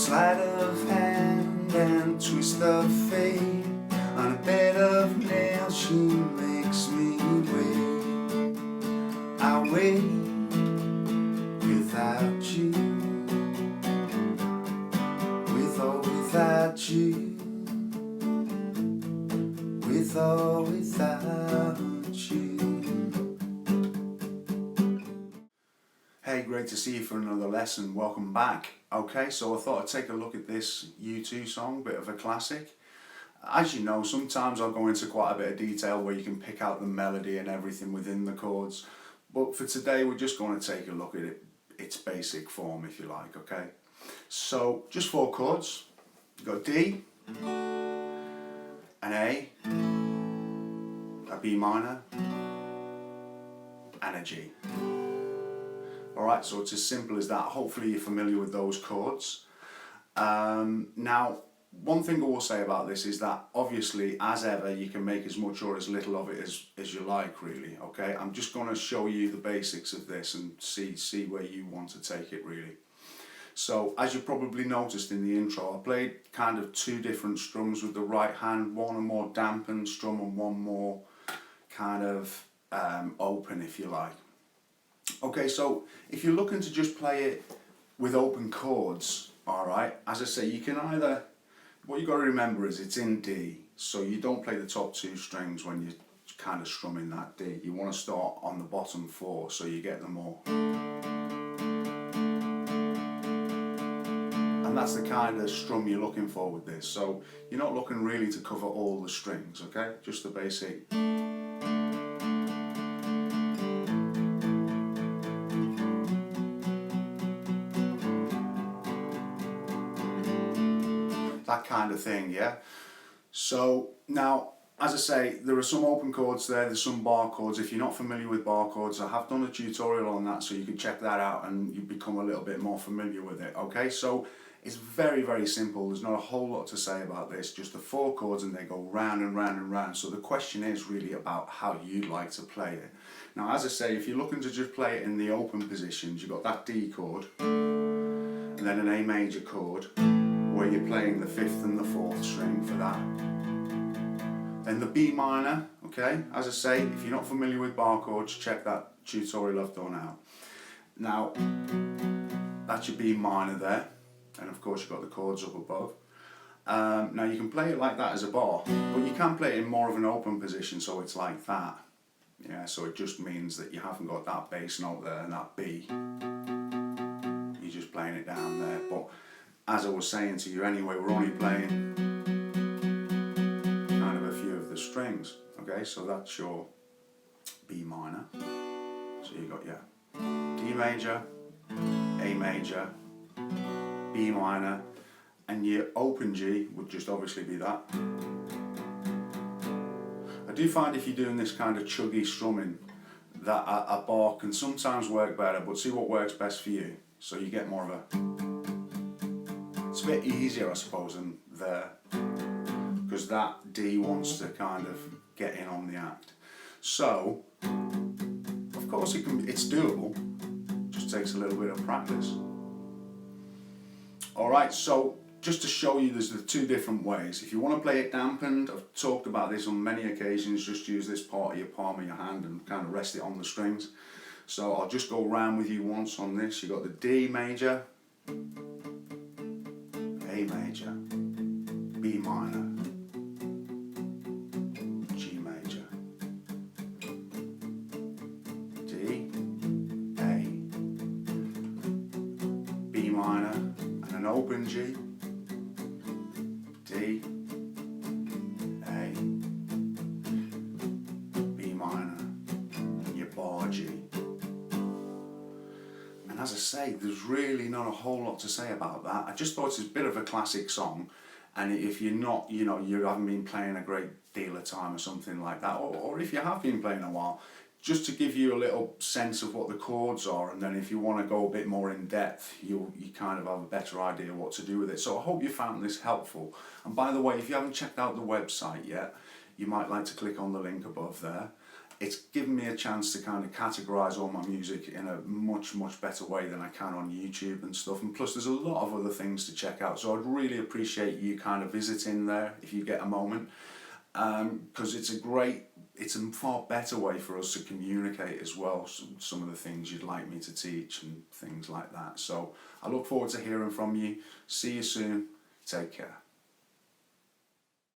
Sleight of hand and twist of fate. On a bed of nails she makes me wait. I wait without you, with or without you, with or without you. Hey, great to see you for another lesson. Welcome back. Okay, so I thought I'd take a look at this U2 song, bit of a classic. As you know, sometimes I'll go into quite a bit of detail where you can pick out the melody and everything within the chords. But for today, we're just going to take a look at its basic form, if you like, okay? So, just 4 chords. You've got D, an A B minor, and a G. Alright, so it's as simple as that. Hopefully you're familiar with those chords. Now, one thing I will say about this is that obviously, as ever, you can make as much or as little of it as you like, really, okay? I'm just going to show you the basics of this and see where you want to take it, really. So, as you probably noticed in the intro, I played kind of 2 different strums with the right hand, one a more dampened strum and one more kind of open, if you like. Okay, so if you're looking to just play it with open chords, alright, as I say, you can either, what you've got to remember is it's in D, so you don't play the top 2 strings when you're kind of strumming that D. You want to start on the bottom 4 so you get them all. And that's the kind of strum you're looking for with this, so you're not looking really to cover all the strings, okay, just the basic. That kind of thing, yeah? So, now, as I say, there are some open chords there, there's some bar chords. If you're not familiar with bar chords, I have done a tutorial on that, so you can check that out and you become a little bit more familiar with it, okay? So, it's very, very simple. There's not a whole lot to say about this, just the 4 chords and they go round and round and round. So the question is really about how you'd like to play it. Now, as I say, if you're looking to just play it in the open positions, you've got that D chord, and then an A major chord, where you're playing the 5th and the 4th string for that. Then the B minor, okay, as I say, if you're not familiar with bar chords, check that tutorial I've done out. Now, that's your B minor there, and of course you've got the chords up above. Now you can play it like that as a bar, but you can play it in more of an open position, so it's like that. Yeah, so it just means that you haven't got that bass note there and that B. You're just playing it down there, but as I was saying to you anyway, we're only playing kind of a few of the strings, okay? So that's your B minor. So you've got your D major, A major, B minor, and your open G would just obviously be that. I do find if you're doing this kind of chuggy strumming that a bar can sometimes work better, but see what works best for you. So you get more of a, it's a bit easier I suppose than there, because that D wants to kind of get in on the act. So, of course it's doable, just takes a little bit of practice. Alright, so just to show you, there's the 2 different ways. If you want to play it dampened, I've talked about this on many occasions, just use this part of your palm of your hand and kind of rest it on the strings. So I'll just go round with you once on this. You've got the D major, A major, B minor, G major, D, A, B minor, and an open G, D, A, B minor, and your bar G. And as I say, there's really not a whole lot to say about that. I just thought it's a bit of a classic song, and if you're not, you know, you haven't been playing a great deal of time or something like that, or if you have been playing a while, just to give you a little sense of what the chords are, and then if you want to go a bit more in depth, you kind of have a better idea what to do with it. So I hope you found this helpful. And by the way, if you haven't checked out the website yet, you might like to click on the link above there. it's given me a chance to kind of categorize all my music in a much better way than I can on YouTube and stuff. And plus there's a lot of other things to check out, so I'd really appreciate you kind of visiting there if you get a moment, because it's a far better way for us to communicate as well, some of the things you'd like me to teach and things like that. So I look forward to hearing from you. See you soon. Take care.